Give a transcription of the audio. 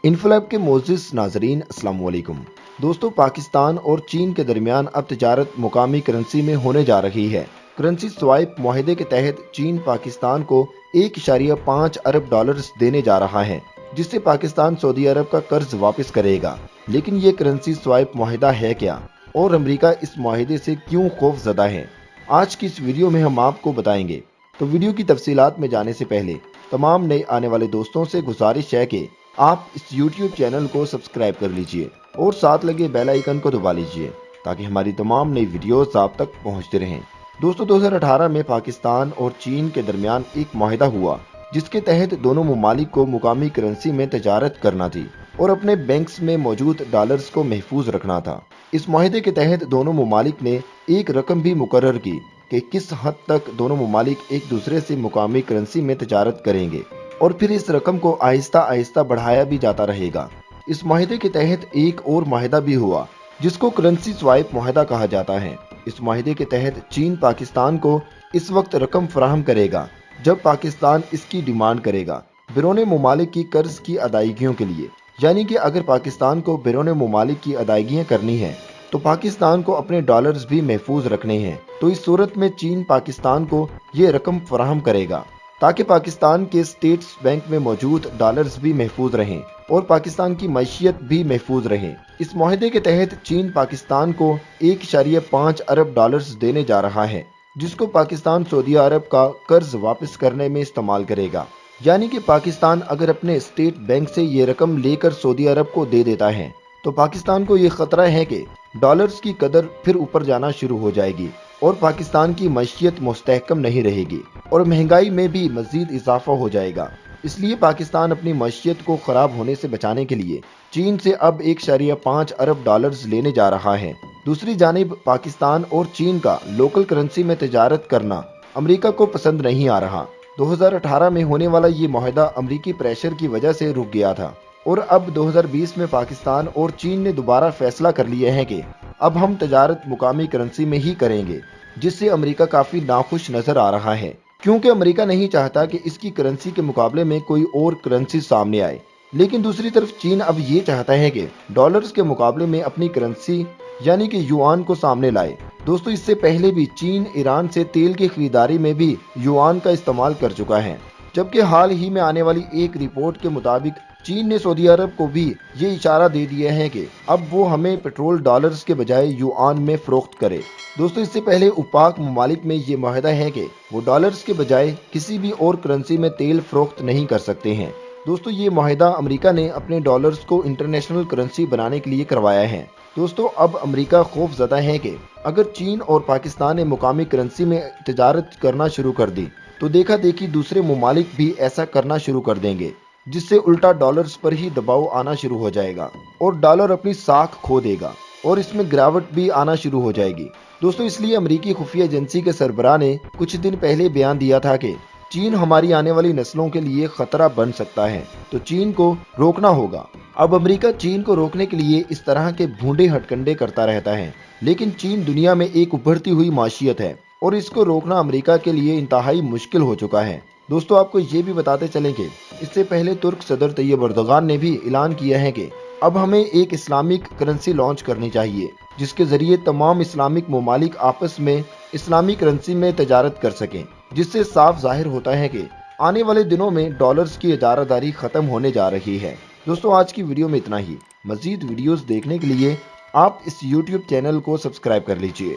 इन्फोलैब के मोअज़्ज़िज़ नाज़रीन अस्सलाम वालेकुम। दोस्तों, पाकिस्तान और चीन के दरमियान अब तिजारत मुकामी करेंसी में होने जा रही है। करेंसी स्वाइप मुआहदे के तहत चीन पाकिस्तान को 1.5 अरब डॉलर्स देने जा रहा है, जिससे पाकिस्तान सऊदी अरब का कर्ज वापस करेगा। लेकिन ये करेंसी स्वाइप मुआहदा है क्या, और अमेरिका इस मुआहदे से क्यों खौफजदा है, आज की इस वीडियो में हम आपको बताएंगे। तो वीडियो की तफसीलात में जाने से पहले तमाम नए आने वाले दोस्तों से गुजारिश है कि आप इस YouTube चैनल को सब्सक्राइब कर लीजिए और साथ लगे बेल आइकन को दबा लीजिए, ताकि हमारी तमाम नई वीडियोस आप तक पहुंचते रहें। दोस्तों, 2018 में पाकिस्तान और चीन के दरमियान एक मुआहदा हुआ, जिसके तहत दोनों ममालिक को मुकामी करेंसी में तजारत करना थी और अपने बैंक्स में मौजूद डॉलर्स को महफूज रखना था। इस मुआहदे के तहत दोनों ममालिक ने एक रकम भी मुकर्रर की कि किस हद तक दोनों ममालिक एक दूसरे से मुकामी करेंसी में तजारत करेंगे, और फिर इस रकम को आहिस्ता आहिस्ता बढ़ाया भी जाता रहेगा। इस मुआहदे के तहत एक और मुआहदा भी हुआ, जिसको करेंसी स्वाइप मुआहदा कहा जाता है। इस मुआहदे के तहत चीन पाकिस्तान को इस वक्त रकम फराहम करेगा जब पाकिस्तान इसकी डिमांड करेगा बैरून ममालिक की कर्ज की अदायगियों के लिए। यानी कि अगर पाकिस्तान को बैरून ममालिक की अदायगियाँ करनी है तो पाकिस्तान को अपने डॉलर्स भी महफूज रखने हैं। तो इस सूरत में चीन पाकिस्तान को ये रकम फराहम करेगा ताकि पाकिस्तान के स्टेट्स बैंक में मौजूद डॉलर्स भी महफूज रहें और पाकिस्तान की मैशियत भी महफूज रहे। इस मुआहदे के तहत चीन पाकिस्तान को 1.5 अरब डॉलर्स देने जा रहा है, जिसको पाकिस्तान सऊदी अरब का कर्ज वापस करने में इस्तेमाल करेगा। यानी कि पाकिस्तान अगर अपने स्टेट बैंक से ये रकम लेकर सऊदी अरब को दे देता है तो पाकिस्तान को ये खतरा है कि डॉलर्स की कदर फिर ऊपर जाना शुरू हो जाएगी और पाकिस्तान की मैशियत मुस्तहकम नहीं रहेगी और महंगाई में भी मजीद इजाफा हो जाएगा। इसलिए पाकिस्तान अपनी मैशियत को खराब होने से बचाने के लिए चीन से अब 1.5 अरब डॉलर्स लेने जा रहा है। दूसरी जानिब पाकिस्तान और चीन का लोकल करेंसी में तजारत करना अमेरिका को पसंद नहीं आ रहा। 2018 में होने वाला ये मुआहदा अमेरिकी प्रेशर की वजह से रुक गया था और अब 2020 में पाकिस्तान और चीन ने दोबारा फैसला कर लिया है कि अब हम तजारत मुकामी करेंसी में ही करेंगे, जिससे अमेरिका काफ़ी नाखुश नज़र आ रहा है, क्योंकि अमेरिका नहीं चाहता कि इसकी करेंसी के मुकाबले में कोई और करेंसी सामने आए। लेकिन दूसरी तरफ चीन अब ये चाहता है कि डॉलर्स के मुकाबले में अपनी करेंसी यानी कि युआन को सामने लाए। दोस्तों, इससे पहले भी चीन ईरान से तेल की खरीदारी में भी युआन का इस्तेमाल कर चुका है, जबकि हाल ही में आने वाली एक रिपोर्ट के मुताबिक चीन ने सऊदी अरब को भी ये इशारा दे दिया है कि अब वो हमें पेट्रोल डॉलर्स के बजाय युआन में फरोख्त करे। दोस्तों, इससे पहले उपाक ममालिक में ये मुआहदा है कि वो डॉलर्स के बजाय किसी भी और करेंसी में तेल फरोख्त नहीं कर सकते हैं। दोस्तों, ये मुआहदा अमेरिका ने अपने डॉलर्स को इंटरनेशनल करेंसी बनाने के लिए करवाया है। दोस्तों, अब अमेरिका खौफजदा है कि अगर चीन और पाकिस्तान ने मुकामी करेंसी में तजारत करना शुरू कर दी तो देखा देखी दूसरे ममालिक भी ऐसा करना शुरू कर देंगे, जिससे उल्टा डॉलर्स पर ही दबाव आना शुरू हो जाएगा और डॉलर अपनी साख खो देगा और इसमें गिरावट भी आना शुरू हो जाएगी। दोस्तों, इसलिए अमेरिकी खुफिया एजेंसी के सरबराह ने कुछ दिन पहले बयान दिया था कि चीन हमारी आने वाली नस्लों के लिए खतरा बन सकता है, तो चीन को रोकना होगा। अब अमेरिका चीन को रोकने के लिए इस तरह के भूंडे हटकंडे करता रहता है, लेकिन चीन दुनिया में एक उभरती हुई माशियत है और इसको रोकना अमेरिका के लिए इंतहाई मुश्किल हो चुका है। दोस्तों, आपको ये भी बताते चलें कि इससे पहले तुर्क सदर तैयब अर्दोगान ने भी ऐलान किया है कि अब हमें एक इस्लामिक करेंसी लॉन्च करनी चाहिए, जिसके जरिए तमाम इस्लामिक ममालिक आपस में इस्लामी करेंसी में तजारत कर सकें, जिससे साफ जाहिर होता है कि आने वाले दिनों में डॉलर्स की इजारादारी खत्म होने जा रही है। दोस्तों, आज की वीडियो में इतना ही। मजीद वीडियोस देखने के लिए आप इस YouTube चैनल को सब्सक्राइब कर लीजिए।